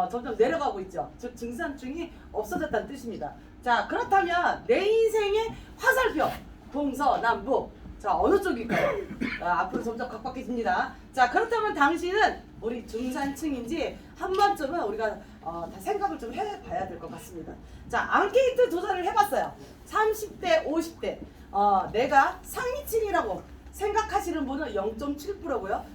점점 내려가고 있죠. 즉 중산층이 없어졌다는 뜻입니다. 자, 그렇다면 내 인생의 화살표 동서남북, 자 어느 쪽일까요? 앞으로 점점 각박해집니다. 자, 그렇다면 당신은 우리 중산층인지 한 번쯤은 우리가 다 생각을 좀 해봐야 될 것 같습니다. 자, 앙케이트 조사를 해봤어요. 30대, 50대 내가 상위층이라고 생각하시는 분은 0.7%고요.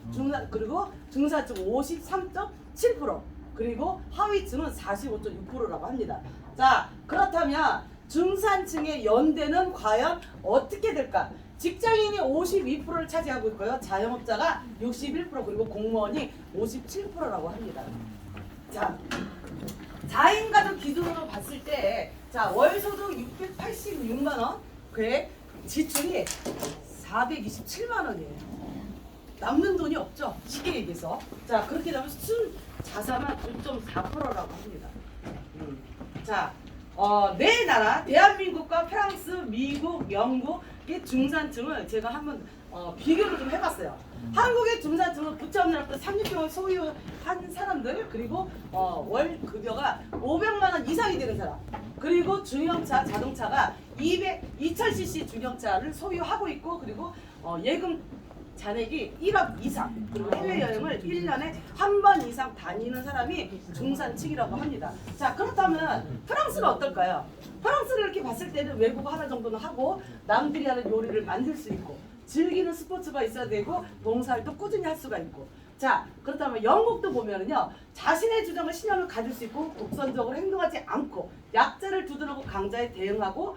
그리고 중산층 53.7%, 그리고 하위층은 45.6%라고 합니다. 자, 그렇다면 중산층의 연대는 과연 어떻게 될까? 직장인이 52%를 차지하고 있고요. 자영업자가 61%, 그리고 공무원이 57%라고 합니다. 자, 4인 가족 기준으로 봤을 때, 자, 월소득 686만 원, 그 지출이 427만 원이에요. 남는 돈이 없죠. 쉽게 얘기해서. 자, 그렇게 되면 순 자산은 9.4%라고 합니다. 자, 내 나라 대한민국과 프랑스, 미국, 영국의 중산층을 제가 한번 비교를 좀 해봤어요. 한국의 중산층은 부채 없는 학교 36평을 소유한 사람들, 그리고 월 급여가 500만 원 이상이 되는 사람, 그리고 중형차 자동차가 2000cc 중형차를 소유하고 있고, 그리고 예금 잔액이 1억 이상, 그리고 해외여행을 1년에 한 번 이상 다니는 사람이 중산층이라고 합니다. 자, 그렇다면 프랑스는 어떨까요? 프랑스를 이렇게 봤을 때는 외국어 하나 정도는 하고, 남들이 하는 요리를 만들 수 있고, 즐기는 스포츠가 있어야 되고, 봉사활동 꾸준히 할 수가 있고. 자, 그렇다면 영국도 보면은요, 자신의 주장을 신념을 가질 수 있고, 독선적으로 행동하지 않고, 약자를 두드러고 강자에 대응하고,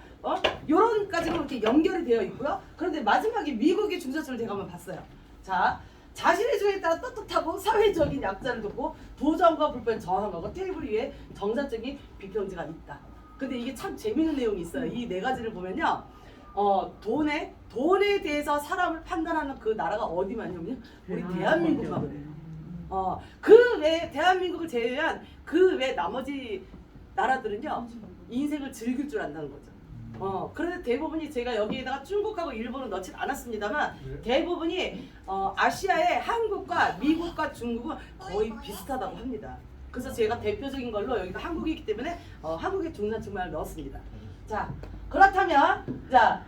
요런까지는 이렇게 연결이 되어 있고요. 그런데 마지막에 미국의 중산층을 제가 한번 봤어요. 자, 자신의 주장에 따라 떳떳하고 사회적인 약자를 돕고, 부정과 불법에 저항하고, 테이블 위에 정상적인 비평지가 있다. 근데 이게 참 재밌는 내용이 있어요. 이 네 가지를 보면요, 돈에 대해서 사람을 판단하는 그 나라가 어디만요? 우리 대한민국하고요. 그 외 대한민국을 제외한 그 외 나머지 나라들은요, 인생을 즐길 줄 안다는 거죠. 그런데 대부분이, 제가 여기에다가 중국하고 일본은 넣지 않았습니다만, 대부분이 아시아의 한국과 미국과 중국은 거의 비슷하다고 합니다. 그래서 제가 대표적인 걸로 여기가 한국이기 때문에 한국의 중산층만을 넣었습니다. 자, 그렇다면 자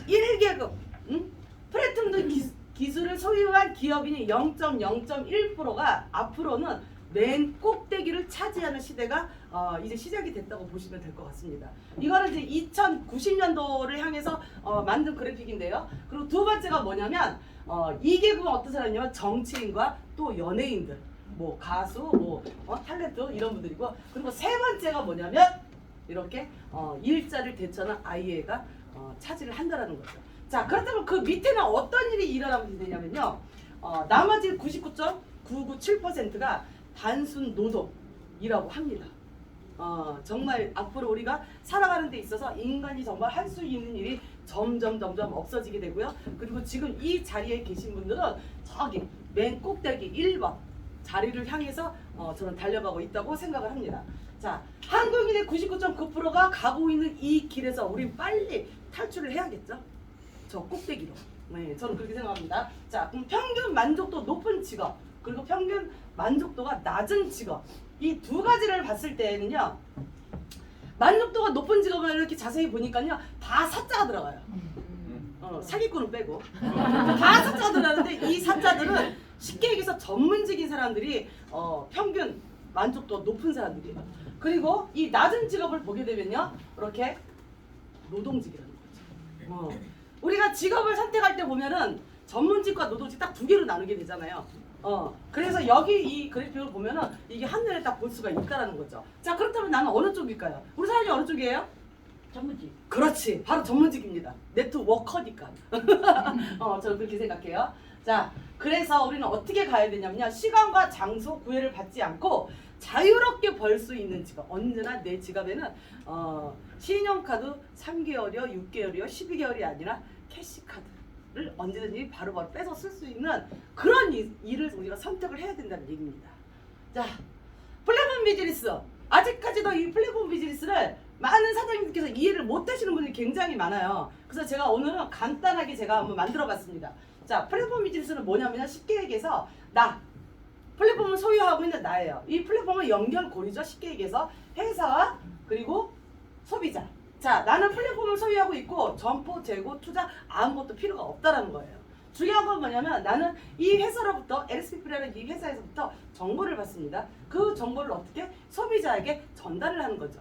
1계급 플래툰 기술을 소유한 기업인이 0.0.1%가 앞으로는 맨 꼭대기를 차지하는 시대가 이제 시작이 됐다고 보시면 될 것 같습니다. 이거는 이제 2090년도를 향해서 만든 그래픽인데요. 그리고 두 번째가 뭐냐면 2계급은 어떤 사람이냐면 정치인과 또 연예인들, 뭐 가수, 뭐 탤런트 이런 분들이고, 그리고 세 번째가 뭐냐면 이렇게 일자리를 대처하는 아이가 차지를 한다라는 거죠. 자, 그렇다면 그 밑에는 어떤 일이 일어나면 되냐면요, 나머지 99.997%가 단순 노동이라고 합니다. 정말 앞으로 우리가 살아가는 데 있어서 인간이 정말 할 수 있는 일이 점점 없어지게 되고요. 그리고 지금 이 자리에 계신 분들은 저기 맨 꼭대기 1번 자리를 향해서 저는 달려가고 있다고 생각을 합니다. 자, 한국인의 99.9%가 가고 있는 이 길에서 우리 빨리 탈출을 해야겠죠? 저 꼭대기로. 네, 저는 그렇게 생각합니다. 자, 그럼 평균 만족도 높은 직업, 그리고 평균 만족도가 낮은 직업, 이 두 가지를 봤을 때는요, 만족도가 높은 직업을 이렇게 자세히 보니까요, 다 사자가 들어가요. 사기꾼은 빼고 다 사자가 들어가는데, 이 사자들은 쉽게 얘기해서 전문직인 사람들이 평균 만족도가 높은 사람들이에요. 그리고 이 낮은 직업을 보게 되면요, 이렇게 노동직이라는 거죠. 우리가 직업을 선택할 때 보면은 전문직과 노동직 딱 두 개로 나누게 되잖아요. 그래서 여기 이 그래픽을 보면은 이게 한눈에 딱 볼 수가 있다라는 거죠. 자, 그렇다면 나는 어느 쪽일까요? 우리 사장님 어느 쪽이에요? 전문직. 그렇지, 바로 전문직입니다. 네트워커니까. 저는 그렇게 생각해요. 자, 그래서 우리는 어떻게 가야 되냐면요, 시간과 장소 구애를 받지 않고 자유롭게 벌 수 있는 직업. 언제나 내 지갑에는 신용카드 3개월이요, 6개월이요, 12개월이 아니라 캐시카드를 언제든지 바로바로 빼서 쓸 수 있는 그런 일을 우리가 선택을 해야 된다는 얘기입니다. 자, 플랫폼 비즈니스. 아직까지도 이 플랫폼 비즈니스를 많은 사장님들께서 이해를 못 하시는 분들이 굉장히 많아요. 그래서 제가 오늘은 간단하게 제가 한번 만들어 봤습니다. 자, 플랫폼 비즈니스는 뭐냐면 쉽게 얘기해서 플랫폼을 소유하고 있는 나예요. 이 플랫폼은 연결고리죠. 쉽게 얘기해서 회사와 그리고 소비자. 자, 나는 플랫폼을 소유하고 있고 점포, 재고, 투자 아무것도 필요가 없다라는 거예요. 중요한 건 뭐냐면 나는 이 회사로부터 LSPP라는 이 회사에서부터 정보를 받습니다. 그 정보를 어떻게 소비자에게 전달을 하는 거죠.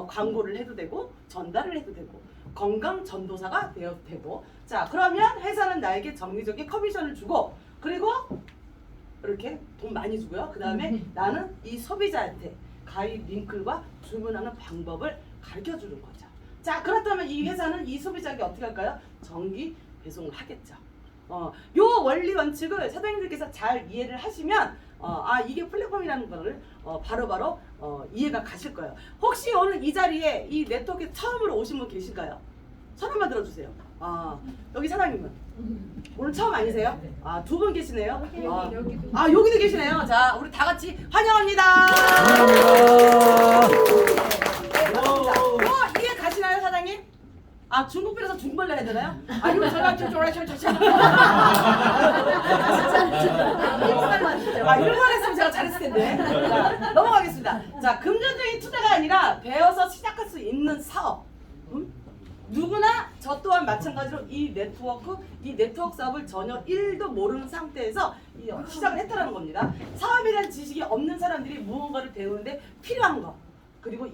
광고를 해도 되고 전달을 해도 되고 건강 전도사가 되어도 되고. 자, 그러면 회사는 나에게 정기적인 커미션을 주고 그리고 이렇게 돈 많이 주고요. 그 다음에 나는 이 소비자한테 가입 링크와 주문하는 방법을 가르쳐 주는 거죠. 자, 그렇다면 이 회사는 이 소비자에게 어떻게 할까요? 정기 배송을 하겠죠. 요 원리 원칙을 사장님들께서 잘 이해를 하시면 이게 플랫폼이라는 거를 바로바로 이해가 가실 거예요. 혹시 오늘 이 자리에 이 네트워크에 처음으로 오신 분 계실까요? 손 한번 들어주세요. 여기 사장님은 오늘 처음 아니세요? 두 분 계시네요. 여기도 계시네요. 자, 우리 다 같이 환영합니다. 이해 가시나요, 사장님? 중국비라서 중벌로 해야 되나요? 아니면 저랑 좀 졸아셔 일본말 했으면 제가 잘했을 텐데. 자, 넘어가겠습니다. 자, 금전적인 투자가 아니라 배워서 시작할 수 있는 사업. 누구나 저 또한 마찬가지로 이 네트워크 사업을 전혀 1도 모르는 상태에서 시작을 했다는 겁니다. 사업이라는 지식이 없는 사람들이 무언가를 배우는데 필요한 것. 그리고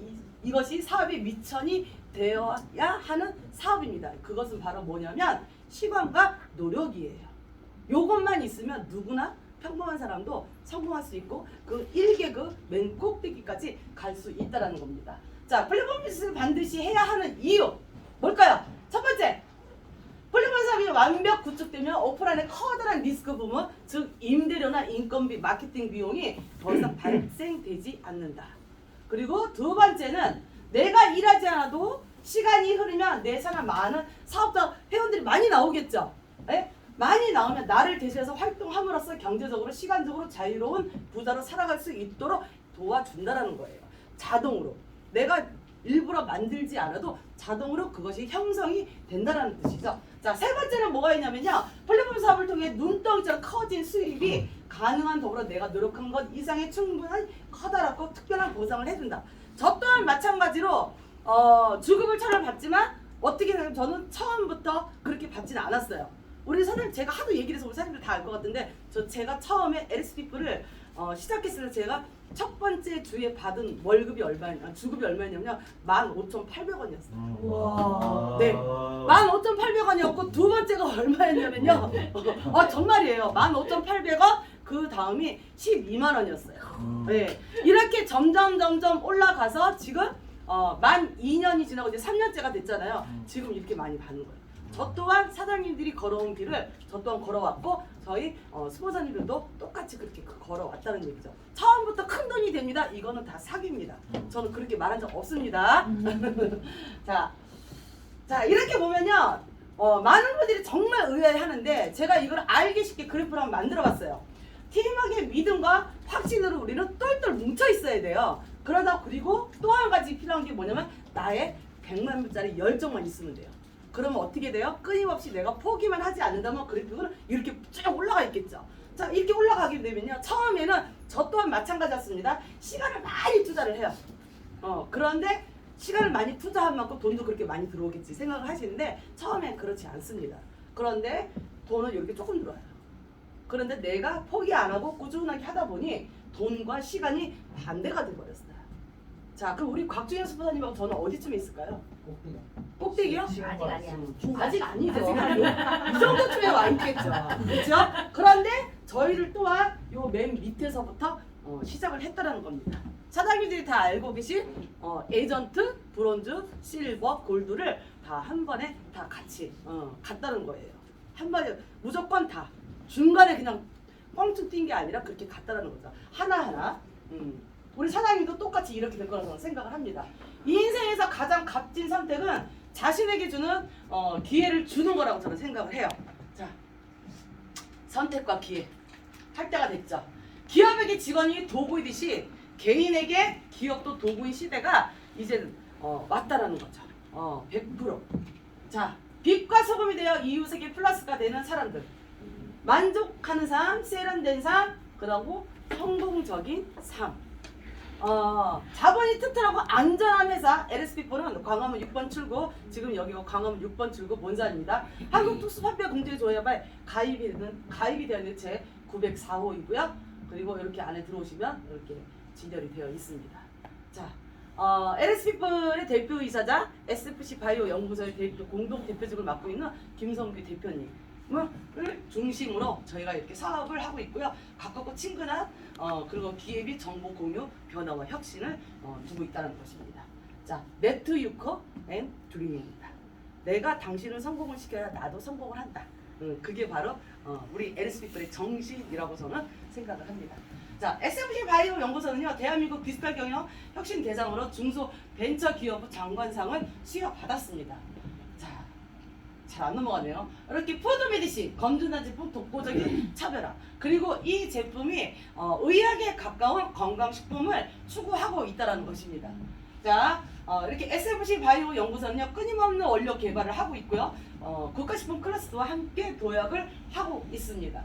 이것이 사업의 미천이 되어야 하는 사업입니다. 그것은 바로 뭐냐면 시간과 노력이에요. 요것만 있으면 누구나 평범한 사람도 성공할 수 있고 그 1계급 맨 꼭대기까지 갈 수 있다는 겁니다. 자, 플랫폼 비즈니스를 반드시 해야 하는 이유 뭘까요? 첫 번째, 플랫폼 사업이 완벽 구축되면 오프라인의 커다란 리스크 부분, 즉 임대료나 인건비, 마케팅 비용이 더 이상 발생되지 않는다. 그리고 두 번째는 내가 일하지 않아도 시간이 흐르면 내 산하 많은 사업자 회원들이 많이 나오겠죠. 네? 많이 나오면 나를 대신해서 활동함으로써 경제적으로 시간적으로 자유로운 부자로 살아갈 수 있도록 도와준다라는 거예요. 자동으로. 내가 일부러 만들지 않아도 자동으로 그것이 형성이 된다는 뜻이죠. 자, 세 번째는 뭐가 있냐면요. 플랫폼 사업을 통해 눈덩이처럼 커진 수입이 가능한 더불어 내가 노력한 것 이상의 충분한 커다랗고 특별한 보상을 해준다. 저 또한 마찬가지로 주급을 처를 받지만 어떻게 되면 저는 처음부터 그렇게 받지는 않았어요. 우리 사장님 제가 하도 얘기를 해서 우리 사장님들 다 알 것 같은데 제가 처음에 LSPP를 시작했을 때 제가 첫 번째 주에 받은 월급이 주급이 얼마였냐면요. 15,800원이었어요. 와. 네. 15,800원이었고 두 번째가 얼마였냐면요. 정말이에요. 15,800원 그 다음이 12만 원이었어요. 네. 이렇게 점점 올라가서 지금 만 2년이 지나고 이제 3년째가 됐잖아요. 지금 이렇게 많이 받는 거예요. 저 또한 사장님들이 걸어온 길을 저 또한 걸어왔고 저희 스폰서님들도 똑같이 그렇게 걸어왔다는 얘기죠. 처음부터 큰 돈이 됩니다. 이거는 다 사기입니다. 저는 그렇게 말한 적 없습니다. 자 이렇게 보면요. 많은 분들이 정말 의아해하는데 제가 이걸 알기 쉽게 그래프를 한번 만들어봤어요. 팀워크의 믿음과 확신으로 우리는 똘똘 뭉쳐 있어야 돼요. 그러다 그리고 또 한 가지 필요한 게 뭐냐면 나의 100만 불짜리 열정만 있으면 돼요. 그러면 어떻게 돼요? 끊임없이 내가 포기만 하지 않는다면 그래프는 이렇게 쭉 올라가 있겠죠. 자, 이렇게 올라가게 되면요. 처음에는 저 또한 마찬가지였습니다. 시간을 많이 투자를 해요. 그런데 시간을 많이 투자한 만큼 돈도 그렇게 많이 들어오겠지 생각을 하시는데 처음엔 그렇지 않습니다. 그런데 돈은 이렇게 조금 들어와요. 그런데 내가 포기 안 하고 꾸준하게 하다 보니 돈과 시간이 반대가 돼버렸어요. 자, 그럼 우리 곽준현 스포사님하고 저는 어디쯤에 있을까요? 꼭대기요? 아직 아니야. 아직 아니죠. 이 정도쯤에 와 있겠죠. 그렇죠? 그런데 저희를 또한 요 맨 밑에서부터 시작을 했다라는 겁니다. 사장님들이 다 알고 계신 에이전트, 브론즈, 실버, 골드를 다 한 번에 다 같이 갔다는 거예요. 한 번에 무조건 다 중간에 그냥 뻥충 뛴 게 아니라 그렇게 갔다라는 거죠. 하나하나. 우리 사장님도 똑같이 이렇게 될 거라고 생각을 합니다. 이 인생에서 가장 값진 선택은 자신에게 주는 기회를 주는 거라고 저는 생각을 해요. 자, 선택과 기회 할 때가 됐죠. 기업에게 직원이 도구이듯이 개인에게 기업도 도구인 시대가 이제 왔다라는 거죠. 100%. 자, 빛과 소금이 되어 이웃에게 플러스가 되는 사람들. 만족하는 삶, 세련된 삶, 그리고 성공적인 삶. 자본이 튼튼하고 안전한 회사 LSP4는 광화문 6번 출구, 지금 여기가 광화문 6번 출구 본사입니다. 한국특수판매공제조합에 가입이 되어 있는 제 904호이고요. 그리고 이렇게 안에 들어오시면 이렇게 진열이 되어 있습니다. 자, LSP4의 대표이사자 SFC 바이오 연구소의 대표 공동 대표직을 맡고 있는 김성규 대표님. 을 중심으로 저희가 이렇게 사업을 하고 있고요. 가깝고 친근한 그리고 기회비 정보 공유 변화와 혁신을 두고 있다는 것입니다. 자, 네트유커 앤 드림입니다. 내가 당신을 성공을 시켜야 나도 성공을 한다. 그게 바로 우리 LSP의 정신이라고 저는 생각을 합니다. 자, SFC 바이오 연구소는요, 대한민국 디지털 경영 혁신 대상으로 중소 벤처 기업부 장관상을 수여받았습니다. 잘 안 넘어가네요. 이렇게 푸드 메디신, 건전한 제품, 독보적인 차별화. 그리고 이 제품이 의학에 가까운 건강식품을 추구하고 있다는 것입니다. 자, 이렇게 SFC 바이오 연구소는요, 끊임없는 원료 개발을 하고 있고요. 국가식품 클러스터와 함께 도약을 하고 있습니다.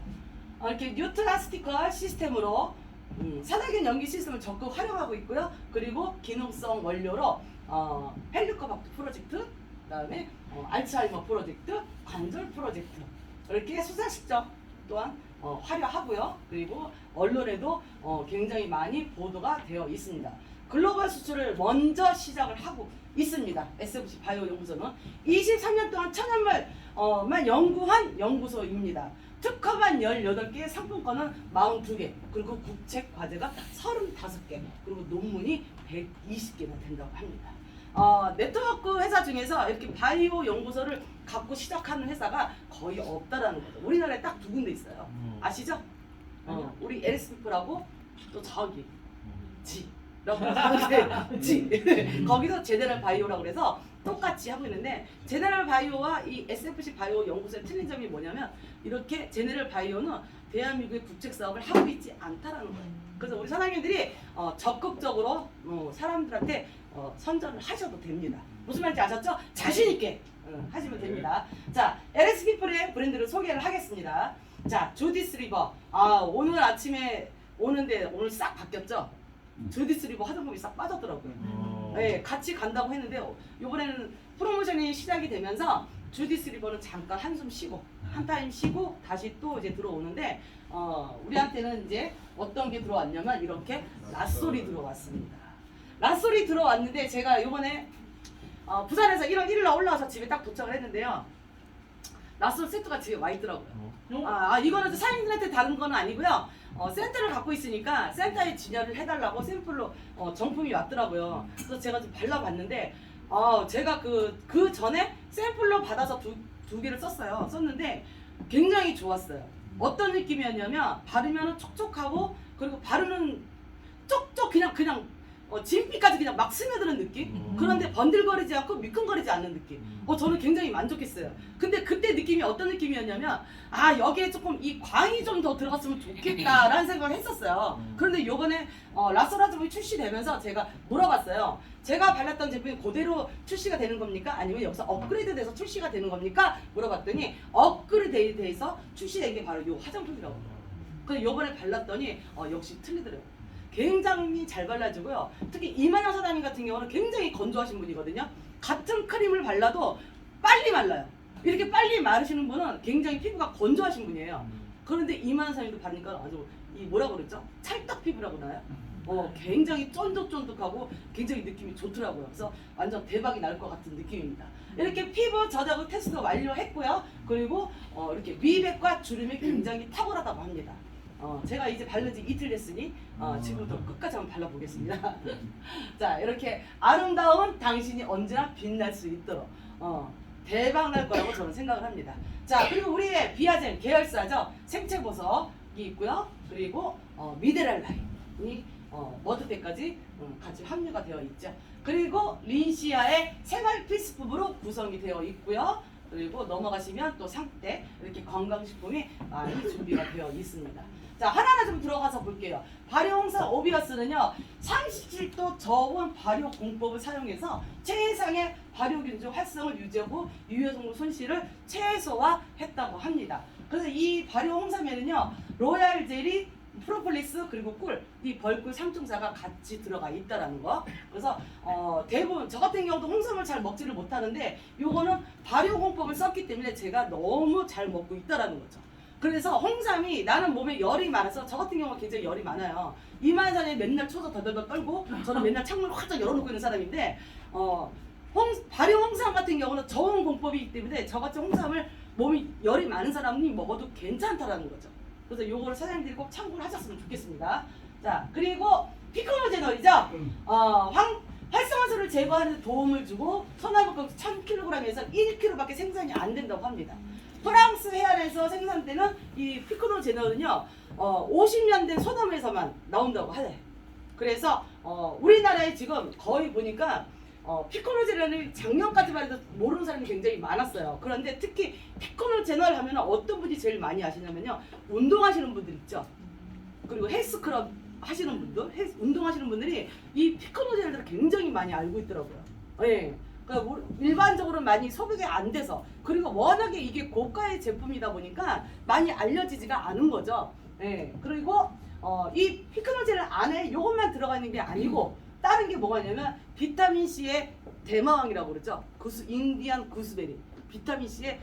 이렇게 뉴트라스티컬 시스템으로 산화균 연기 시스템을 적극 활용하고 있고요. 그리고 기능성 원료로 헬리코박터 프로젝트, 그다음에 알츠하이머 프로젝트, 관절 프로젝트 이렇게 수상식적 또한 화려하고요. 그리고 언론에도 굉장히 많이 보도가 되어 있습니다. 글로벌 수출을 먼저 시작을 하고 있습니다. SFC 바이오 연구소는 23년 동안 천연물만 연구한 연구소입니다. 특허만 18개, 상품권은 42개, 그리고 국책 과제가 35개, 그리고 논문이 120개나 된다고 합니다. 네트워크 회사 중에서 이렇게 바이오 연구소를 갖고 시작하는 회사가 거의 없다라는 거죠. 우리나라에 딱 2군데 있어요. 아시죠? 우리 LSP라고 또 저기 거기도 제네럴 바이오라고 그래서 똑같이 하고 있는데, 제네럴 바이오와 이 SFC 바이오 연구소의 틀린 점이 뭐냐면, 이렇게 제네럴 바이오는 대한민국의 국책 사업을 하고 있지 않다라는 거예요. 그래서 우리 사장님들이 적극적으로 사람들한테 선전을 하셔도 됩니다. 무슨 말인지 아셨죠? 자신 있게 하시면 됩니다. 자, LSP의 브랜드를 소개를 하겠습니다. 자, 주디스 리버. 오늘 아침에 오는데 오늘 싹 바뀌었죠? 주디스 리버 화장품이 싹 빠졌더라고요. 네, 같이 간다고 했는데 이번에는 프로모션이 시작이 되면서 주디스 리버는 잠깐 한숨 쉬고 한 타임 쉬고 다시 또 이제 들어오는데, 우리한테는 이제 어떤 게 들어왔냐면 이렇게 랏솔이 들어왔습니다. 랏솔이 들어왔는데, 제가 이번에 부산에서 1월 1일 날 올라와서 집에 딱 도착을 했는데요, 랏솔 세트가 집에 와 있더라고요. 이거는 사장님들한테 다른 건 아니고요. 센터를 갖고 있으니까 센터에 진열을 해달라고 샘플로 정품이 왔더라고요. 그래서 제가 좀 발라봤는데, 제가 그 전에 샘플로 받아서 두 개를 썼는데 굉장히 좋았어요. 어떤 느낌이었냐면, 바르면 촉촉하고, 그리고 바르는 쪽쪽 그냥 진피까지 그냥 막 스며드는 느낌? 그런데 번들거리지 않고 미끈거리지 않는 느낌. 저는 굉장히 만족했어요. 근데 그때 느낌이 어떤 느낌이었냐면, 여기에 조금 이 광이 좀 더 들어갔으면 좋겠다라는 생각을 했었어요. 그런데 요번에 라소라즈이 출시되면서 제가 물어봤어요. 제가 발랐던 제품이 그대로 출시가 되는 겁니까? 아니면 여기서 업그레이드 돼서 출시가 되는 겁니까? 물어봤더니 업그레이드 돼서 출시된 게 바로 요 화장품이라고. 그래서 요번에 발랐더니 역시 틀리더라고요. 굉장히 잘 발라주고요. 특히 이만영 사장님 같은 경우는 굉장히 건조하신 분이거든요. 같은 크림을 발라도 빨리 말라요. 이렇게 빨리 마르시는 분은 굉장히 피부가 건조하신 분이에요. 그런데 이만영 사장님도 바르니까 아주 뭐라고 그랬죠? 찰떡 피부라고 나요. 굉장히 쫀득쫀득하고 굉장히 느낌이 좋더라고요. 그래서 완전 대박이 날 것 같은 느낌입니다. 이렇게 피부 저자극 테스트 완료했고요. 그리고 이렇게 미백과 주름이 굉장히 탁월하다고 합니다. 제가 이제 바른 지 이틀 됐으니 지금부터 끝까지 한번 발라보겠습니다. 자, 이렇게 아름다운 당신이 언제나 빛날 수 있도록 대박 날 거라고 저는 생각을 합니다. 자, 그리고 우리의 비아젠 계열사죠. 생채보석이 있고요. 그리고 미네랄 라인이 머드팩까지 같이 함유가 되어 있죠. 그리고 린시아의 생활 필수품으로 구성이 되어 있고요. 그리고 넘어가시면 또 상태 이렇게 건강식품이 많이 준비가 되어 있습니다. 자, 하나하나 좀 들어가서 볼게요. 발효홍사 오비어스는요, 37도 저온 발효 공법을 사용해서 최상의 발효균주 활성을 유지하고 유해성분 손실을 최소화했다고 합니다. 그래서 이 발효홍삼에는요, 로얄 젤리, 프로폴리스 그리고 꿀, 이 벌꿀 상중사가 같이 들어가 있다라는 거. 그래서 대부분 저 같은 경우도 홍삼을 잘 먹지를 못하는데 요거는 발효공법을 썼기 때문에 제가 너무 잘 먹고 있다라는 거죠. 그래서 홍삼이 나는 몸에 열이 많아서 저 같은 경우는 굉장히 열이 많아요. 이만산에 맨날 쳐서 더덜덜 떨고 저는 맨날 창문을 활짝 열어놓고 있는 사람인데 발효 홍삼 같은 경우는 저온 공법이기 때문에 저같이 홍삼을 몸이 열이 많은 사람이 먹어도 괜찮다라는 거죠. 그래서 요거를 사장님들이 꼭 참고를 하셨으면 좋겠습니다. 자, 그리고 피코노제놀이죠. 활성화수를 제거하는 데 도움을 주고 소나무가루 1000kg에서 1kg밖에 생산이 안 된다고 합니다. 프랑스 해안에서 생산되는 이 피코노제놀은요 50년 된 소나무에서만 나온다고 하네. 그래서 우리나라에 지금 거의 보니까 피코노제놀을 작년까지만 해도 모르는 사람이 굉장히 많았어요. 그런데 특히 피코노제놀 하면 어떤 분이 제일 많이 아시냐면요, 운동하시는 분들 있죠. 그리고 헬스클럽 하시는 분들, 운동하시는 분들이 이 피코노제놀을 굉장히 많이 알고 있더라고요. 예. 그러니까 일반적으로 많이 소비가 안 돼서, 그리고 워낙에 이게 고가의 제품이다 보니까 많이 알려지지가 않은 거죠. 예. 그리고 이 피코노제놀 안에 이것만 들어가 있는 게 아니고 다른 게 뭐가 있냐면 비타민 C의 대마왕이라고 그러죠. 인디안 구스베리. 비타민 C의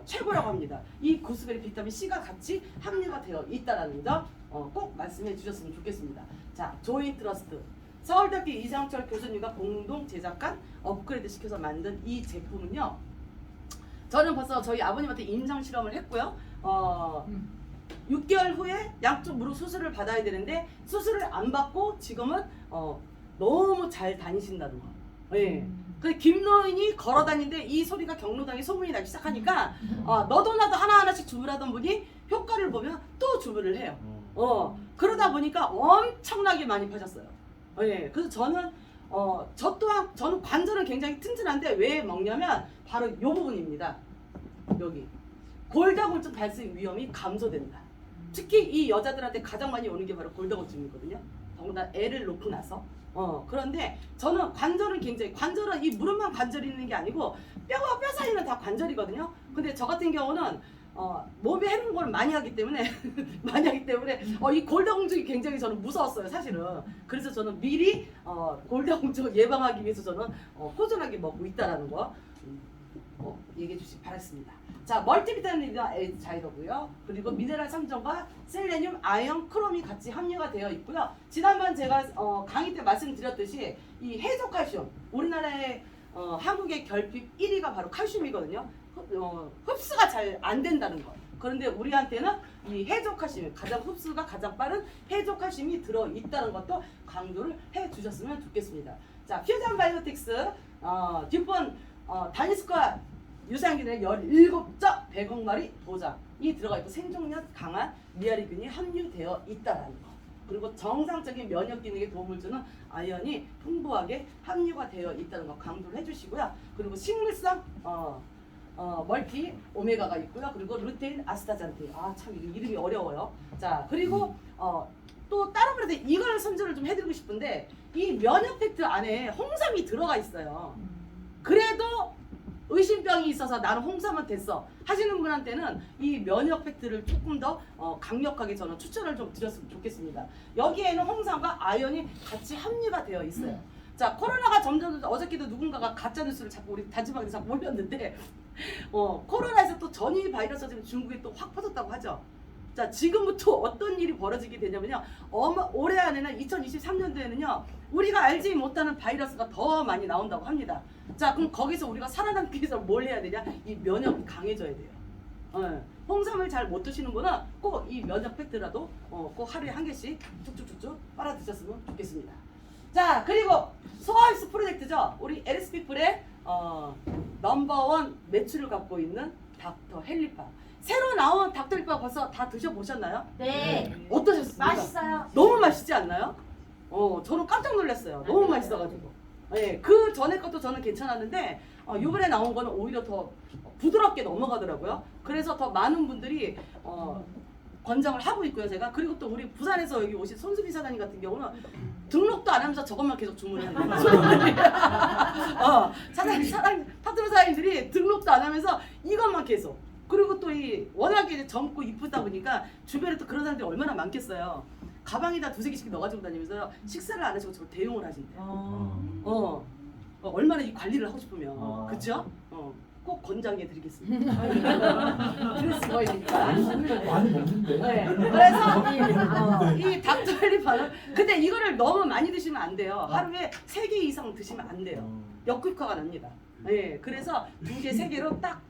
최고라고 합니다. 이 구스베리 비타민 C가 같이 함유가 되어 있다는 점 꼭 말씀해 주셨으면 좋겠습니다. 자, 조인 트러스트. 서울대학교 이상철 교수님과 공동 제작한 업그레이드 시켜서 만든 이 제품은요, 저는 벌써 저희 아버님한테 임상 실험을 했고요. 6개월 후에 양쪽 무릎 수술을 받아야 되는데 수술을 안 받고 지금은 너무 잘 다니신다는 거. 예. 그 김노인이 걸어 다니는데 이 소리가 경로당에 소문이 나기 시작하니까 너도 나도 하나하나씩 주문하던 분이 효과를 보면 또 주문을 해요. 그러다 보니까 엄청나게 많이 파셨어요. 예. 그래서 저는 저 또한 저는 관절은 굉장히 튼튼한데 왜 먹냐면 바로 이 부분입니다. 여기 골다공증 발생 위험이 감소된다. 특히 이 여자들한테 가장 많이 오는 게 바로 골다공증이거든요. 더군다나 애를 놓고 나서. 그런데 저는 관절은 관절은 이 무릎만 관절이 있는 게 아니고 뼈와 뼈 사이는 다 관절이거든요. 근데 저 같은 경우는 몸에 해로운 걸 많이 하기 때문에 이 골다공증이 굉장히 저는 무서웠어요, 사실은. 그래서 저는 미리 골다공증을 예방하기 위해서 저는 꾸준하게 먹고 있다라는 거 얘기해 주시기 바랐습니다. 자, 멀티비타민 자이로고요. 그리고 미네랄 상점과 셀레늄, 아연, 크롬이 같이 함유가 되어 있고요. 지난번 제가 강의 때 말씀드렸듯이 이 해조칼슘, 우리나라의 한국의 결핍 1위가 바로 칼슘이거든요. 흡수가 잘 안 된다는 거. 그런데 우리한테는 이 해조칼슘, 가장 흡수가 가장 빠른 해조칼슘이 들어있다는 것도 강조를 해 주셨으면 좋겠습니다. 자, 퓨전 바이오틱스 뒷번 다니스과 유산균의 17적 100억 마리 도장이 들어가 있고 생존력 강한 미아리균이 함유되어 있다는 거. 그리고 정상적인 면역 기능에 도움을 주는 아연이 풍부하게 함유가 되어 있다는 거 강조를 해주시고요. 그리고 식물성 멀티 오메가가 있고요. 그리고 루테인, 아스타잔틴. 참 이름이 어려워요. 자, 그리고 또 다른 분한테 이걸 선전을 좀 해드리고 싶은데 이 면역 팩트 안에 홍삼이 들어가 있어요. 그래도 의심병이 있어서 나는 홍삼은 됐어 하시는 분한테는 이 면역 팩트를 조금 더 강력하게 저는 추천을 좀 드렸으면 좋겠습니다. 여기에는 홍삼과 아연이 같이 함유가 되어 있어요. 자, 코로나가 점점 어저께도 누군가가 가짜 뉴스를 자꾸 우리 단체방에 자꾸 올렸는데 코로나에서 또 전이 바이러스가 지금 중국에 또 확 퍼졌다고 하죠. 자, 지금부터 어떤 일이 벌어지게 되냐면요, 올해 안에는 2023년도에는요 우리가 알지 못하는 바이러스가 더 많이 나온다고 합니다. 자, 그럼 거기서 우리가 살아남기 위해서 뭘 해야 되냐? 이 면역이 강해져야 돼요. 홍삼을 잘 못 드시는 분은 꼭 이 면역 팩트라도 꼭 하루에 한 개씩 쭉쭉쭉쭉 빨아 드셨으면 좋겠습니다. 자, 그리고 소아흡수 프로젝트죠. 우리 LS피플의 넘버원 매출을 갖고 있는 닥터 헬리파. 새로 나온 닥터 헬리파 벌써 다 드셔보셨나요? 네. 어떠셨습니까? 맛있어요. 너무 맛있지 않나요? 저는 깜짝 놀랐어요. 너무 맛있어가지고. 예, 그 전에 것도 저는 괜찮았는데 이번에 나온 거는 오히려 더 부드럽게 넘어가더라고요. 그래서 더 많은 분들이 권장을 하고 있고요, 제가. 그리고 또 우리 부산에서 여기 오신 손수리 사장님 같은 경우는 등록도 안 하면서 저것만 계속 주문을 하는 거예요. 파트너 사장님들이 등록도 안 하면서 이것만 계속. 그리고 또 워낙에 젊고 이쁘다 보니까 주변에 또 그런 사람들이 얼마나 많겠어요. 가방에다 두세 개씩 넣어가지고 다니면서 식사를 안 하시고 저걸 대용을 하신대요. 얼마나 이 관리를 하고 싶으면 그쵸? 꼭 권장해 드리겠습니다. 드레스 보이니까. 많이 먹는데. 네. 그래서 이 닥터엘리파는 근데 이거를 너무 많이 드시면 안 돼요. 하루에 3개 이상 드시면 안 돼요. 역효과가 납니다. 네, 그래서 2개, 3개로 딱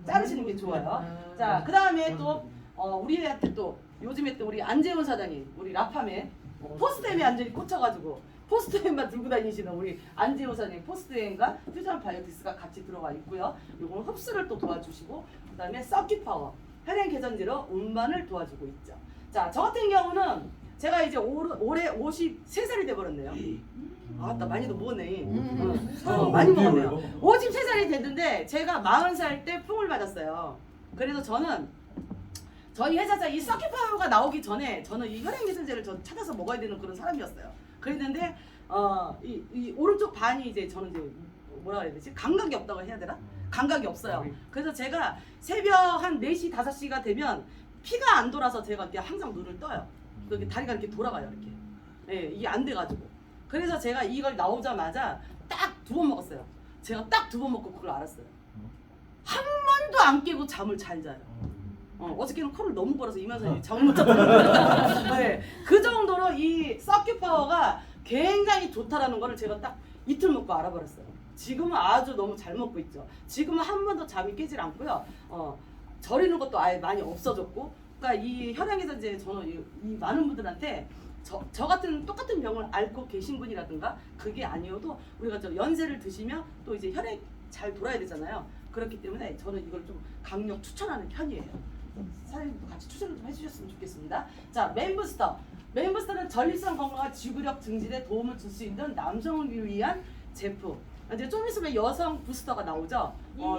자르시는 게 좋아요. 자, 그 다음에 또 우리한테 또 요즘에 또 우리 안재훈 사장님, 우리 라팜에 포스트엠에 완전히 꽂혀가지고 포스트엠만 들고 다니시는 우리 안재훈 사장님 포스트엠과 퓨전 바이오틱스가 같이 들어가 있고요. 요거는 흡수를 또 도와주시고 그 다음에 서킷 파워, 혈행 개선제로 운반을 도와주고 있죠. 자, 저 같은 경우는 제가 이제 올해 53살이 돼버렸네요. 나 많이도 먹었네. 많이 먹었네요. 53살이 됐는데 제가 40살 때 풍을 맞았어요. 그래서 저는 저희 회사에서 이 서킷파워가 나오기 전에 저는 이 혈행 개선제를 찾아서 먹어야 되는 그런 사람이었어요. 그랬는데 이 오른쪽 반이 이제 저는 이제 뭐라 그래야 되지? 감각이 없다고 해야 되나? 감각이 없어요. 그래서 제가 새벽 한 4시, 5시가 되면 피가 안 돌아서 제가 이렇게 항상 눈을 떠요. 이렇게 다리가 이렇게 돌아가요, 이렇게. 네, 이게 안 돼가지고. 그래서 제가 이걸 나오자마자 딱 2번 먹었어요. 제가 딱 2번 먹고 그걸 알았어요. 한 번도 안 깨고 잠을 잘 자요. 어저께는 코를 너무 벌어서 이면서 잠을 못 잤거든요. 네, 그 정도로 이 서킷 파워가 굉장히 좋다라는 거를 제가 딱 이틀 먹고 알아버렸어요. 지금은 아주 너무 잘 먹고 있죠. 지금은 한 번도 잠이 깨질 않고요. 저리는 것도 아예 많이 없어졌고, 그러니까 이 혈행에서 저는 이 많은 분들한테 저 같은 똑같은 병을 앓고 계신 분이라든가 그게 아니어도 우리가 저 연세를 드시면 또 이제 혈액 잘 돌아야 되잖아요. 그렇기 때문에 저는 이걸 좀 강력 추천하는 편이에요. 사장님도 같이 추천을 좀 해주셨으면 좋겠습니다. 자, 메인부스터. 메인부스터는 전립선 건강과 지구력 증진에 도움을 줄 수 있는 남성을 위한 제품. 이제 좀 있으면 여성 부스터가 나오죠.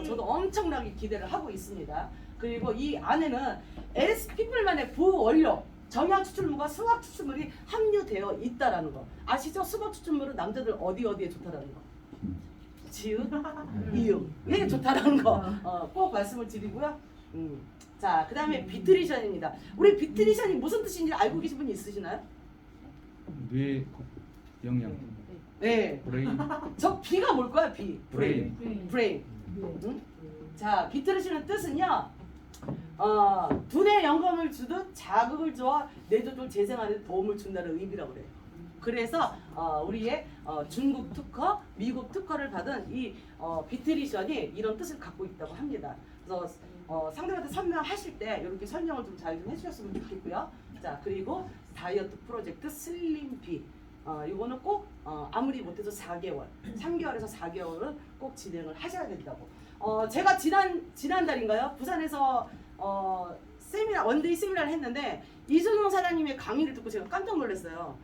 저도 엄청나게 기대를 하고 있습니다. 그리고 이 안에는 LS피플만의 부원료, 정약 추출물과 수학 추출물이 함유되어 있다라는 거. 아시죠? 수학 추출물은 남자들 어디에 좋다라는 거. 지읒, 이응. 이게 좋다라는 거. 꼭 말씀을 드리고요. 자, 그 다음에 비트리션입니다. 우리 비트리션이 무슨 뜻인지 알고 계신 분이 있으시나요? 뇌 영양. 네. 브레인. 저 B가 뭘까요? B. 브레인. 브레인. 응? 자, 비트리션의 뜻은요. 두뇌 영감을 주듯 자극을 줘와 뇌조절 재생하는 데 도움을 준다는 의미라고 그래요. 그래서 우리의 중국 특허, 미국 특허를 받은 이 비트리션이 이런 뜻을 갖고 있다고 합니다. 그래서 상대방한테 설명하실 때 이렇게 설명을 좀 잘 좀 해주셨으면 좋겠고요. 자, 그리고 다이어트 프로젝트 슬림비. 이거는 꼭 아무리 못해도 4개월, 3개월에서 4개월은 꼭 진행을 하셔야 된다고. 제가 지난달인가요? 부산에서 세미나, 원데이 세미나를 했는데 이순용 사장님의 강의를 듣고 제가 깜짝 놀랐어요.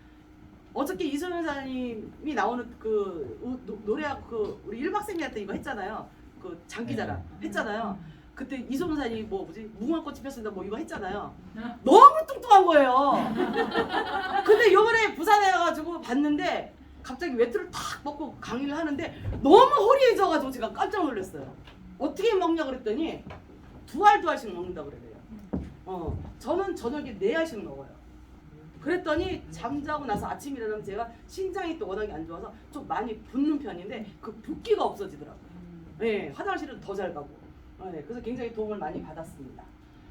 어저께 이순용 사장님이 나오는 그 노래하고 그 우리 1박 세미나 때 이거 했잖아요. 그 장기자랑 했잖아요. 그때 이순용 사장님이 뭐지? 무궁화꽃이 피었습니다 뭐 이거 했잖아요. 너무 뚱뚱한 거예요. 근데 요번에 부산에 가가지고 봤는데 갑자기 외투를 탁 벗고 강의를 하는데 너무 허리해져가지고 제가 깜짝 놀랐어요. 어떻게 먹냐 그랬더니 2알씩 먹는다 그래요. 저는 저녁에 4알씩 먹어요. 그랬더니 잠자고 나서 아침에 일어나면 제가 신장이 또 워낙에 안 좋아서 좀 많이 붓는 편인데 그 붓기가 없어지더라고요. 네, 화장실은 더 잘 가고. 네, 그래서 굉장히 도움을 많이 받았습니다.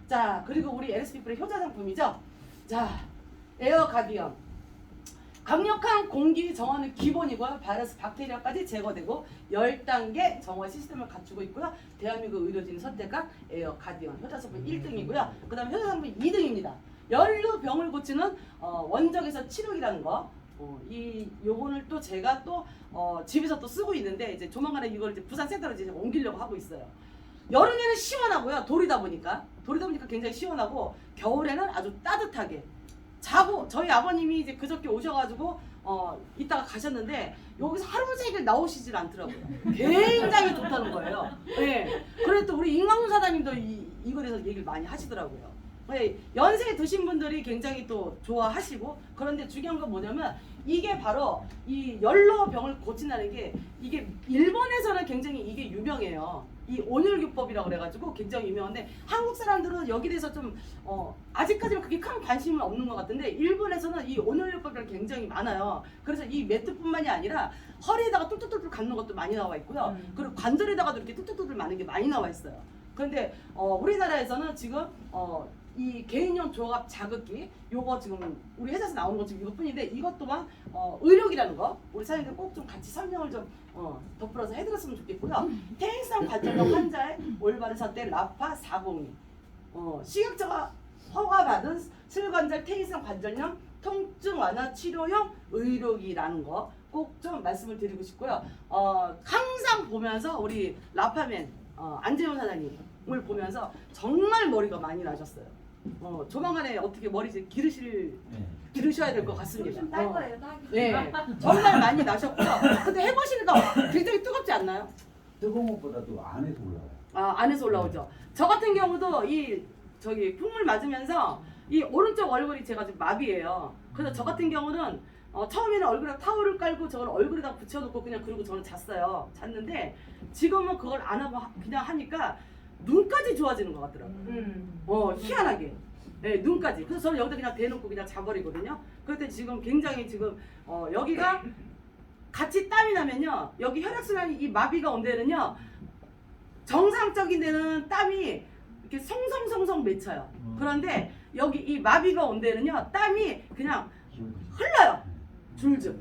자, 그리고 우리 LS피플의 효자 상품이죠. 자, 에어 가디언. 강력한 공기 정화는 기본이고요. 바이러스, 박테리아까지 제거되고 10단계 정화 시스템을 갖추고 있고요. 대한민국 의료진이 선택한 에어 가디언 효자 상품 1등이고요. 그 다음에 효자 상품 2등입니다. 연루병을 고치는 원적외선 치료기라는 거. 요거를 또 제가 또 집에서 또 쓰고 있는데 이제 조만간에 이걸 이제 부산 센터로 이제 옮기려고 하고 있어요. 여름에는 시원하고요. 돌이다 보니까 굉장히 시원하고 겨울에는 아주 따뜻하게 자고 저희 아버님이 이제 그저께 오셔가지고 이따가 가셨는데 여기서 하루 종일 나오시질 않더라고요. 굉장히 좋다는 거예요. 네. 그래도 또 우리 임광훈 사장님도 이거에 대해서 얘기를 많이 하시더라고요. 네. 연세 드신 분들이 굉장히 또 좋아하시고 그런데 중요한 건 뭐냐면 이게 바로 이 연로병을 고친다는 게 이게 일본에서는 굉장히 이게 유명해요. 이 온율기법이라고 그래가지고 굉장히 유명한데 한국 사람들은 여기 대해서 좀 아직까지는 그게 큰 관심은 없는 것 같은데 일본에서는 이 온율기법이랑 굉장히 많아요. 그래서 이 매트뿐만이 아니라 허리에다가 뚫뚫뚫 감는 것도 많이 나와 있고요. 그리고 관절에다가도 이렇게 뚫뚫뚫 마는 게 많이 나와 있어요. 그런데 우리나라에서는 지금 이 개인용 조각 자극기 요거 지금 우리 회사에서 나오는 거 지금 이것뿐인데 이것 또한 의료기라는 거 우리 사장님들 꼭 좀 같이 설명을 좀 덧불어서 해드렸으면 좋겠고요. 퇴행성 관절염 환자의 올바른 선택 라파 402 식약처가 허가받은 슬관절 퇴행성 관절염 통증 완화 치료용 의료기라는 거 꼭 좀 말씀을 드리고 싶고요. 항상 보면서 우리 라파맨 안재훈 사장님을 보면서 정말 머리가 많이 나셨어요. 조만간에 어떻게 머리 기르셔야 될 것 같습니다. 딸 거예요, 딸. 네, 정말 많이 나셨고요. 근데 해보시니까 굉장히 뜨겁지 않나요? 뜨거운 것보다도 안에서 올라와요. 안에서 올라오죠. 저 같은 경우도 저기 풍물 맞으면서 이 오른쪽 얼굴이 제가 지금 마비예요. 그래서 저 같은 경우는 처음에는 얼굴에 타올을 깔고 저걸 얼굴에다 붙여놓고 그냥 그러고 저는 잤어요. 잤는데 지금은 그걸 안 하고 그냥 하니까 눈까지 좋아지는 것 같더라고요. 희한하게. 네, 눈까지. 그래서 저는 여기다 그냥 대놓고 그냥 자버리거든요. 그런데 지금 굉장히 지금 여기가 같이 땀이 나면요. 여기 혈액순환이 이 마비가 온 데는요. 정상적인 데는 땀이 이렇게 송송송송 맺혀요. 그런데 여기 이 마비가 온 데는요. 땀이 그냥 흘러요. 줄줄.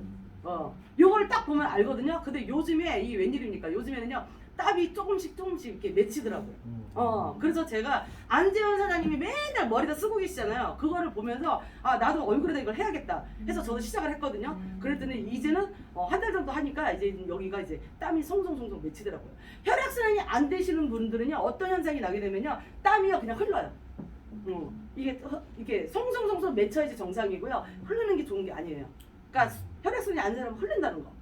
요걸 딱 보면 알거든요. 근데 요즘에 이 웬일입니까? 요즘에는요. 땀이 조금씩 이렇게 맺히더라고요. 그래서 제가 안재현 사장님이 맨날 머리다 쓰고 계시잖아요. 그거를 보면서 나도 얼굴에다 이걸 해야겠다 해서 저도 시작을 했거든요. 그랬더니 이제는 한 달 정도 하니까 이제 여기가 이제 땀이 송송송송 맺히더라고요. 혈액순환이 안 되시는 분들은요 어떤 현상이 나게 되면요 땀이요 그냥 흘러요. 이게 송송송송 맺혀야지 정상이고요. 흐르는 게 좋은 게 아니에요. 그러니까 혈액순환이 안 되면 흐른다는 거.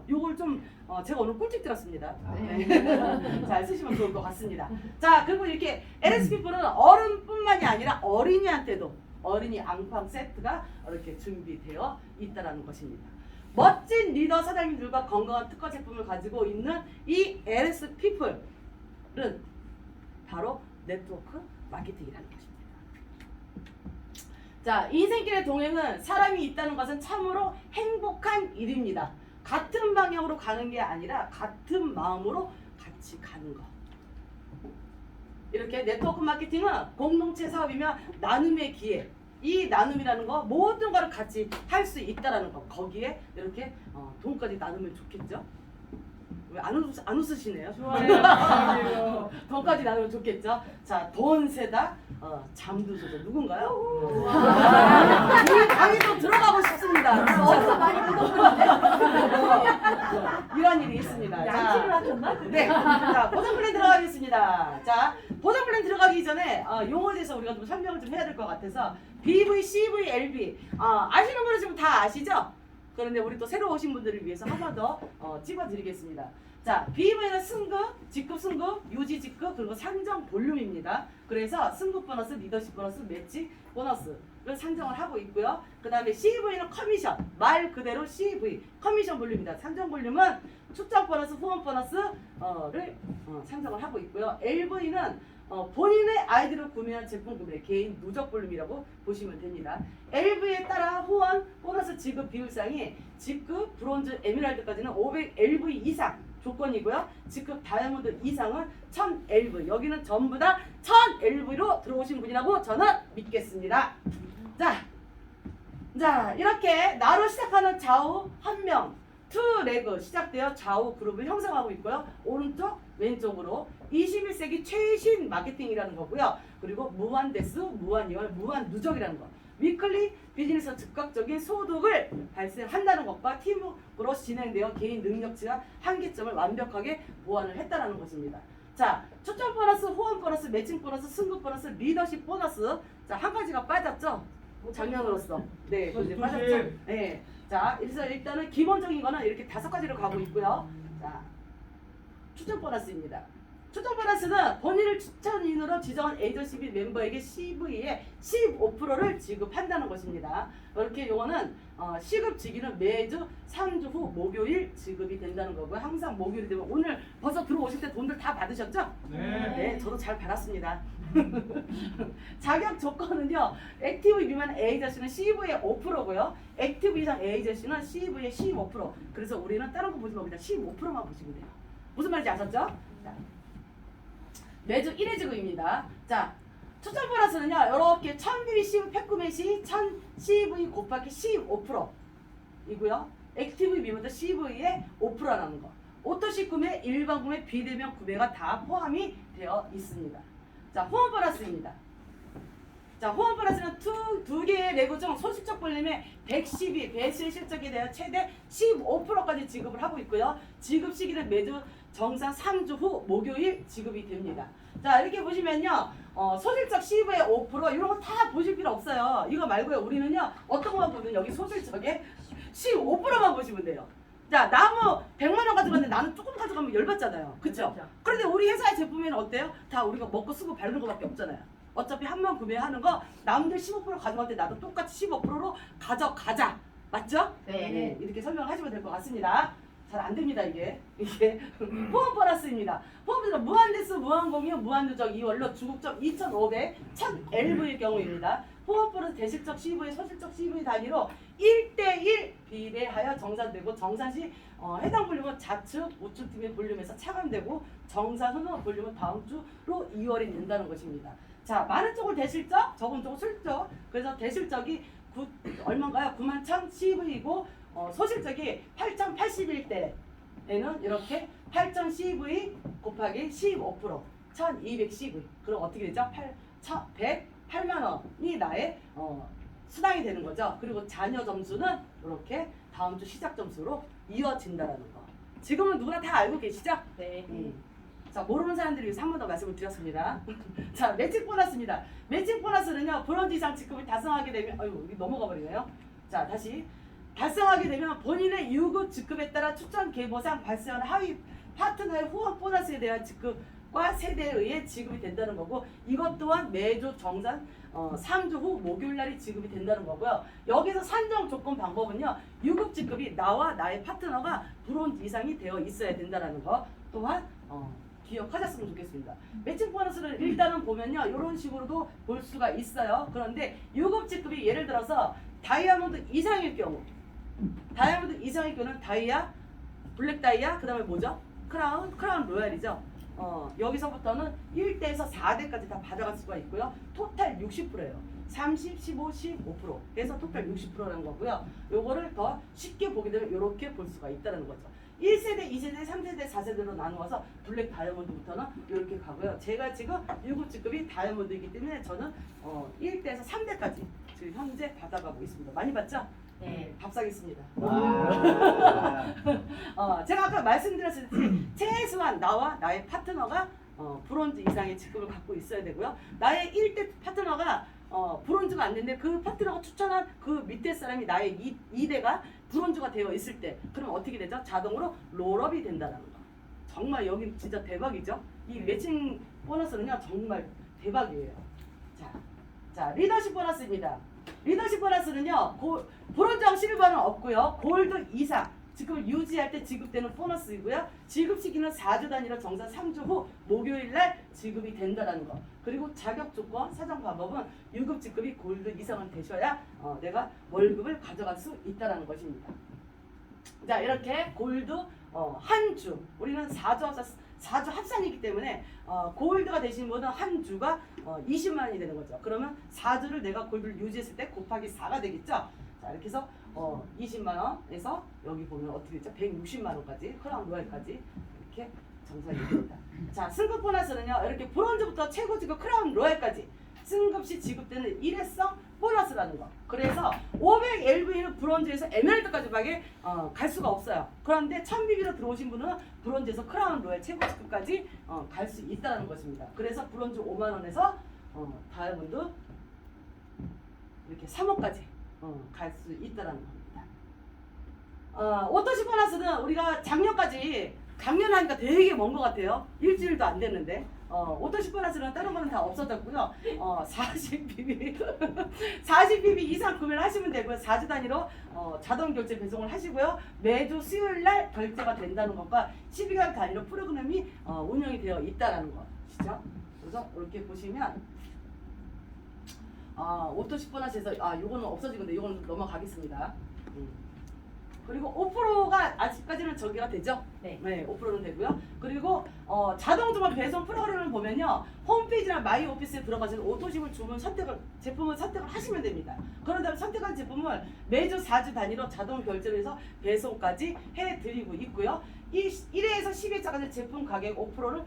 요걸 좀 제가 오늘 꿀팁 들었습니다. 네. 잘 쓰시면 좋을 것 같습니다. 자, 그리고 이렇게 LSP풀은 어른뿐만이 아니라 어린이한테도 어린이 앙팡 세트가 이렇게 준비되어 있다는 것입니다. 멋진 리더 사장님들과 건강한 특허 제품을 가지고 있는 이 LSP풀은 바로 네트워크 마케팅이라는 것입니다. 자, 인생길의 동행은 사람이 있다는 것은 참으로 행복한 일입니다. 같은 방향으로 가는 게 아니라 같은 마음으로 같이 가는 거. 이렇게 네트워크 마케팅은 공동체 사업이며 나눔의 기회. 이 나눔이라는 거 모든 거를 같이 할 수 있다라는 거. 거기에 이렇게 돈까지 나누면 좋겠죠? 왜 안 웃으시네요? 좋아요. 돈까지 나누면 좋겠죠? 자, 돈 세다 잠도 조절 누군가요? 이 강의도 들어가고 싶습니다. 어디서 많이 이런 일이 있습니다. 양치를 하셨나? 네. 자, 보정 플랜 들어가겠습니다. 자, 보정 플랜 들어가기 전에 용어에 대해서 우리가 좀 설명을 좀 해야 될 것 같아서 BV, CV, LV 아시는 분은 지금 다 아시죠? 그런데 우리 또 새로 오신 분들을 위해서 한 번 더 찍어드리겠습니다. 자, BV는 승급, 직급 승급, 유지 직급, 그리고 산정 볼륨입니다. 그래서 승급 보너스, 리더십 보너스, 매치 보너스를 산정을 하고 있고요. 그 다음에 CV는 커미션, 말 그대로 CV, 커미션 볼륨입니다. 산정 볼륨은 출장 보너스, 후원 보너스를 산정을 하고 있고요. LV는 본인의 아이디로 구매한 제품 구매, 개인 누적 볼륨이라고 보시면 됩니다. LV에 따라 후원 보너스 지급 비율상이 직급 브론즈 에메랄드까지는 500 LV 이상 조건이고요. 직급 다이아몬드 이상은 1000 LV. 여기는 전부 다 1000 LV로 들어오신 분이라고 저는 믿겠습니다. 자, 이렇게 나로 시작하는 좌우 한 명, 투 레그 시작되어 좌우 그룹을 형성하고 있고요. 오른쪽, 왼쪽으로 21세기 최신 마케팅이라는 거고요. 그리고 무한 대수, 무한 이월, 무한 누적이라는 거. 위클리 비즈니스 즉각적인 소득을 발생한다는 것과 팀으로 진행되어 개인 능력치와 한계점을 완벽하게 보완을 했다는 것입니다. 자, 초점 보너스, 후원 보너스, 매칭 보너스, 승급 보너스, 리더십 보너스. 자, 한 가지가 빠졌죠? 작년으로서. 네, 이제 빠졌죠? 네. 자, 그래서 일단은 기본적인 거는 이렇게 5가지로 가고 있고요. 자, 추천 보너스입니다. 추천 보너스는 본인을 추천인으로 지정한 에이전시 멤버에게 CV의 15%를 지급한다는 것입니다. 이렇게 요거는 시급 지기는 매주 3주 후 목요일 지급이 된다는 거고요. 항상 목요일이 되면 오늘 벌써 들어오실 때 돈들 다 받으셨죠? 네, 저도 잘 받았습니다. 자격 조건은요. 액티브 미만 에이전시는 CV의 5%고요. 액티브 이상 에이전시는 CV의 15%. 그래서 우리는 다른 거 보지 말고 그냥 15%만 보시면 돼요. 무슨 말인지 아셨죠? 자, 매주 1회 지급입니다. 자, 추천 보너스는요. 이렇게 1000BB CV 팩구매 시 1000CV 곱하기 15% 이고요. 액티브 미만도 CV의 5%라는 거. 오토시 구매, 일반 구매, 비대면 구매가 다 포함이 되어 있습니다. 자, 호응 보너스입니다. 자, 호응 보너스는 두 개의 레고 중 소식적 볼륨의 112 배수의 실적에 대한 최대 15%까지 지급을 하고 있고요. 지급 시기는 매주 정상 3주 후 목요일 지급이 됩니다. 자, 이렇게 보시면요. 소실적 CV의 5% 이런 거 다 보실 필요 없어요. 이거 말고요. 우리는요. 어떤 것만 보면 여기 소실적에 15%만 보시면 돼요. 자, 나무 100만 원 가져갔는데 나는 조금 가져가면 열받잖아요. 그쵸? 그런데 우리 회사의 제품에는 어때요? 다 우리가 먹고 쓰고 바르는 거밖에 없잖아요. 어차피 한 번 구매하는 거 남들 15% 가져갈 때 나도 똑같이 15%로 가져가자. 맞죠? 네. 이렇게 설명을 하시면 될 것 같습니다. 잘 안 됩니다, 이게. 포함 보너스입니다. 포함은 무한대수, 무한공유, 무한누적, 이월로 중국점 2,500, 1,000LV의 경우입니다. 포함 보너스 대실적 CV, 소실적 CV 단위로 1대1 비례하여 정산되고 정산 시 해당 볼륨은 좌측, 우측 팀의 볼륨에서 차감되고 정산 후 볼륨은 다음 주로 이월이 된다는 것입니다. 자, 많은 쪽은 대실적, 적은 쪽은 실적. 그래서 대실적이 얼마인가요? 91,000 CV이고 소실적이 8,081대에는 이렇게 8,000 CV 곱하기 15% 1,200 CV. 그럼 어떻게 되죠? 108만 원이 나의 수당이 되는 거죠. 그리고 잔여 점수는 이렇게 다음 주 시작 점수로 이어진다라는 거. 지금은 누구나 다 알고 계시죠? 네. 자, 모르는 사람들을 위해서 한 번 더 말씀을 드렸습니다. 자, 매칭 보너스입니다. 매칭 보너스는요, 브론즈 이상 직급을 달성하게 되면, 아유, 여기 넘어가 버리네요. 자, 다시. 달성하게 되면 본인의 유급 직급에 따라 추천 계보상 발생하는 하위 파트너의 후원 보너스에 대한 직급과 세대에 의해 지급이 된다는 거고, 이것 또한 매주 정산 3주 후 목요일 날이 지급이 된다는 거고요. 여기서 산정 조건 방법은요, 유급 직급이 나와 나의 파트너가 브론즈 이상이 되어 있어야 된다는 거 또한 기억하셨으면 좋겠습니다. 매칭 보너스를 일단은 보면요, 이런 식으로도 볼 수가 있어요. 그런데 유급 직급이 예를 들어서 다이아몬드 이상일 경우, 다이아몬드 이상일 경우는 다이아, 블랙 다이아, 그 다음에 뭐죠? 크라운 로얄이죠. 여기서부터는 1대에서 4대까지 다 받아갈 수가 있고요. 토탈 60%예요. 30, 15, 15% 해서 토탈 60%라는 거고요. 요거를 더 쉽게 보게 되면 이렇게 볼 수가 있다는 거죠. 1세대, 2세대, 3세대, 4세대로 나누어서 블랙 다이아몬드부터는 이렇게 가고요. 제가 지금 유급 직급이 다이아몬드이기 때문에 저는 1대에서 3대까지 지금 현재 받아가고 있습니다. 많이 받죠? 네. 밥 사겠습니다. 와. 제가 아까 말씀드렸듯이 최소한 나와 나의 파트너가 브론즈 이상의 직급을 갖고 있어야 되고요. 나의 1대 파트너가 브론즈가 안 되는데 그 파트너가 추천한 그 밑에 사람이 나의 2대가 브론즈가 되어 있을 때 그럼 어떻게 되죠? 자동으로 롤업이 된다는 거. 정말 여기 진짜 대박이죠? 이 매칭 보너스는요 정말 대박이에요. 자, 리더십 보너스입니다. 리더십 보너스는요 브론즈하고 12번은 없고요. 골드 이상 지급을 유지할 때 지급되는 보너스이고요. 지급 시기는 4주 단위로 정산 3주 후 목요일 날 지급이 된다는 거. 그리고 자격 조건 사정 방법은 유급 직급이 골드 이상은 되셔야 내가 월급을 가져갈 수 있다는 것입니다. 자, 이렇게 골드 한 주, 우리는 4주 합산이기 때문에 골드가 되신 분은 한 주가 20만 원이 되는 거죠. 그러면 4주를 내가 골드를 유지했을 때 곱하기 4가 되겠죠. 자, 이렇게 해서 20만 원에서 여기 보면 어떻게 되죠? 160만 원까지 크라운 로얄까지 이렇게 정산이 됩니다. 자, 승급 보너스는요 이렇게 브론즈부터 최고 직급 크라운 로얄까지 승급 시 지급되는 일회성 보너스라는 거. 그래서 500LV는 브론즈에서 에메랄드까지밖에 갈 수가 없어요. 그런데 1000BB로 들어오신 분은 브론즈에서 크라운 로얄 최고 직급까지 갈 수 있다는 것입니다. 그래서 브론즈 5만 원에서 다이아몬드 이렇게 3호까지 갈 수 있다는 겁니다. 오토시 보너스는 우리가 작년까지 작년에 하니까 되게 먼 것 같아요. 일주일도 안 됐는데. 오토시 보너스는 다른 거는 다 없어졌고요. 40PB 40PB 이상 구매를 하시면 되고요. 4주 단위로 자동 결제 배송을 하시고요. 매주 수요일 날 결제가 된다는 것과 12개월 단위로 프로그램이 운영이 되어 있다라는 것이죠. 그래서 이렇게 보시면 오토시 보너스에서 요거는 없어지는데 요거는 넘어가겠습니다. 그리고 5%가 아직까지는 저기가 되죠? 네. 5%는 되고요. 그리고 자동 주문 배송 프로그램을 보면요. 홈페이지나 마이 오피스에 들어가서 오토십을 제품을 선택을 하시면 됩니다. 그런 다음에 선택한 제품을 매주 4주 단위로 자동 결제를 해서 배송까지 해드리고 있고요. 1회에서 10회차까지 제품 가격 5%를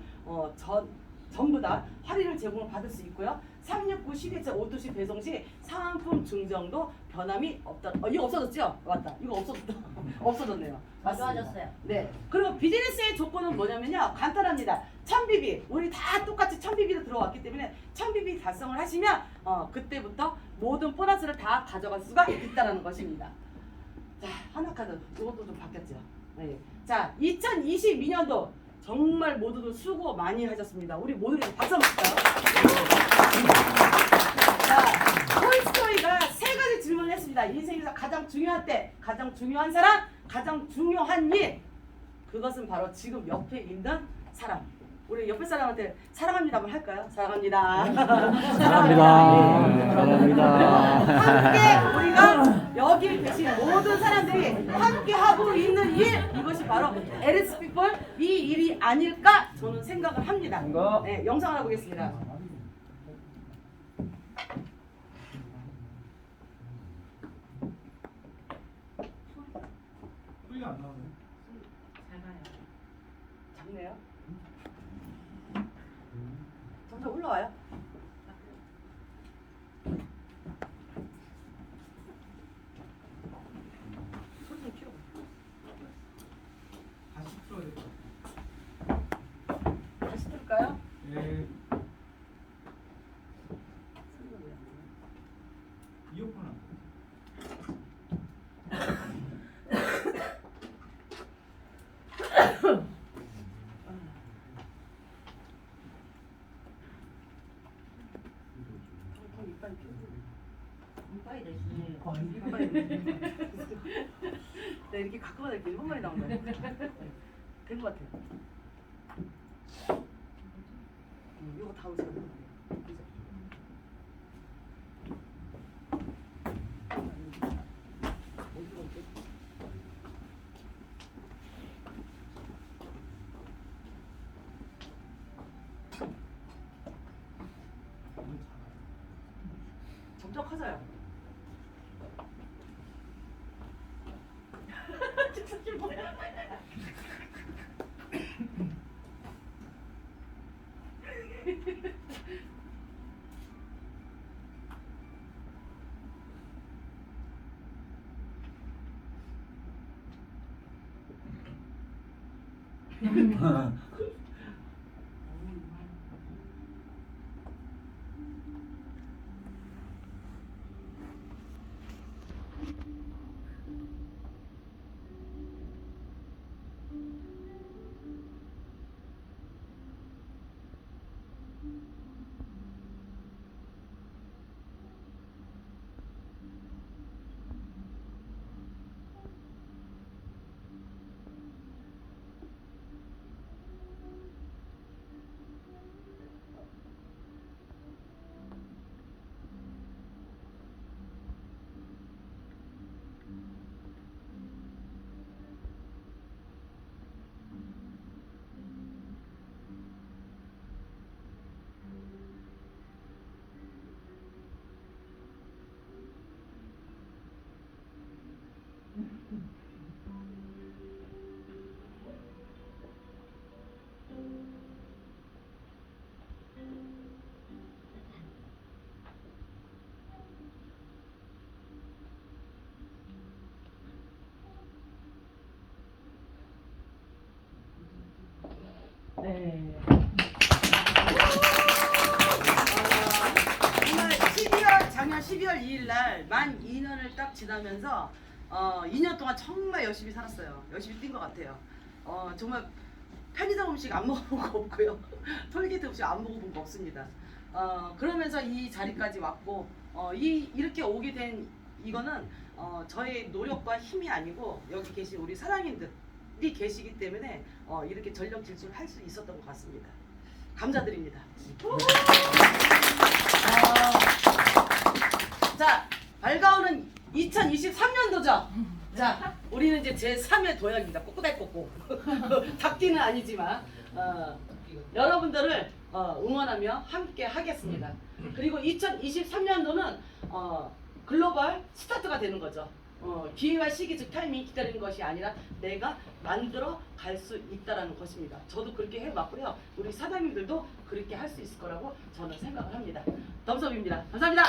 전부 다 할인을 제공을 받을 수 있고요. 369 10회차 오토시 배송 시 상품 증정도 변함이 없다. 이거 없어졌죠? 맞다. 이거 없어졌다. 없어졌네요. 맞습니다. 좋아졌어요. 네. 그리고 비즈니스의 조건은 뭐냐면요. 간단합니다. 1000BB. 우리 다 똑같이 1000BB로 들어왔기 때문에 1000BB 달성을 하시면 그때부터 모든 보너스를 다 가져갈 수가 있다는 것입니다. 자, 하나카드. 이것도 좀 바뀌었죠. 네. 자, 2022년도 정말 모두들 수고 많이 하셨습니다. 우리 모두들 박수 한번 칠까요? 자, 톨스토이가 3가지 질문을 했습니다. 인생에서 가장 중요한 때, 가장 중요한 사람, 가장 중요한 일. 그것은 바로 지금 옆에 있는 사람. 우리 옆에 사람한테 사랑합니다 한번 할까요? 사랑합니다. 사랑합니다. 사랑합니다. 함께 우리가 여기 계신 모든 사람들이 함께 하고 있는 일, 이것이 바로 LS 피플 이 일이 아닐까 저는 생각을 합니다. 네, 영상을 하고 보겠습니다. 소리가 안 나오네. 작네요. 점점 올라와요. 소리 좀 키워. 다시 틀어야 될 것 같아. 다시 들을까요? 예. 이어폰 안 이빨이 되시네. 네, 이렇게 갖고 가다 이렇게 1분만에 나온다. 된 것 같아요. 이거 다 오시면 돼요. 그죠? 어디가 있지? 점점 커져요. 사실 뭐야? 네. 정말 작년 12월 2일 날 만 2년을 딱 지나면서 2년 동안 정말 열심히 살았어요. 열심히 뛴 것 같아요. 정말 편의점 음식 안 먹어본 거 없고요. 톨게이트 음식 안 먹어본 거 없습니다. 그러면서 이 자리까지 왔고 이렇게 오게 된 이거는 저의 노력과 힘이 아니고 여기 계신 우리 사랑인들이 계시기 때문에 이렇게 전력 질주를 할 수 있었던 것 같습니다. 감사드립니다. 자, 밝아오는 2023년도죠. 자, 우리는 이제 제 3의 도약입니다. 꼬꼬달 꼬꼬. 닭띠는 아니지만 여러분들을 응원하며 함께 하겠습니다. 그리고 2023년도는 글로벌 스타트가 되는 거죠. 기회와 시기 즉 타이밍 기다리는 것이 아니라 내가 만들어 갈 수 있다라는 것입니다. 저도 그렇게 해봤고요. 우리 사장님들도 그렇게 할 수 있을 거라고 저는 생각을 합니다. 덤섭입니다. 감사합니다.